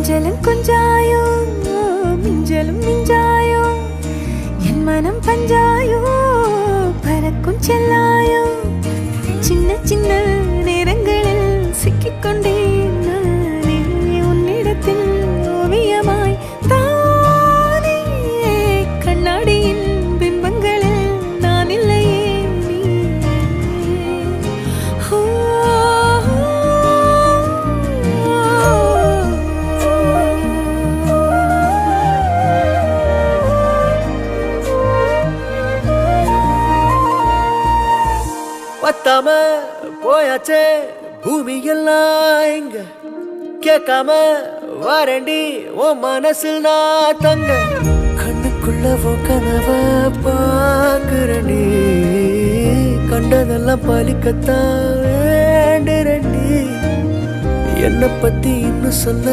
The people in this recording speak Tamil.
கொஞ்சலும் கொஞ்சாயோ மிஞ்சலும் மிஞ்சாயோ என் மனம் பஞ்சாயோ பறக்கும் செல்லாயோ சின்ன சின்ன நேரங்களில் சிக்கிக்கொண்டேன் நானே உன்னிடத்தில் ஓவியமாய் தானே கண்ணாடியின் பிம்பங்களில் நான் இல்லையே நீ பத்தாம போயாச்சே பூமி எல்லாம் இங்க கேட்காம வாரண்டி ஓ மனசில் நான் தங்க கண்ணுக்குள்ள ஓ கனவ பாக்குறண்டி கண்டதெல்லாம் பலிக்கத்தான் வேண்டுறண்டி என்னை பத்தி இன்னும் சொல்ல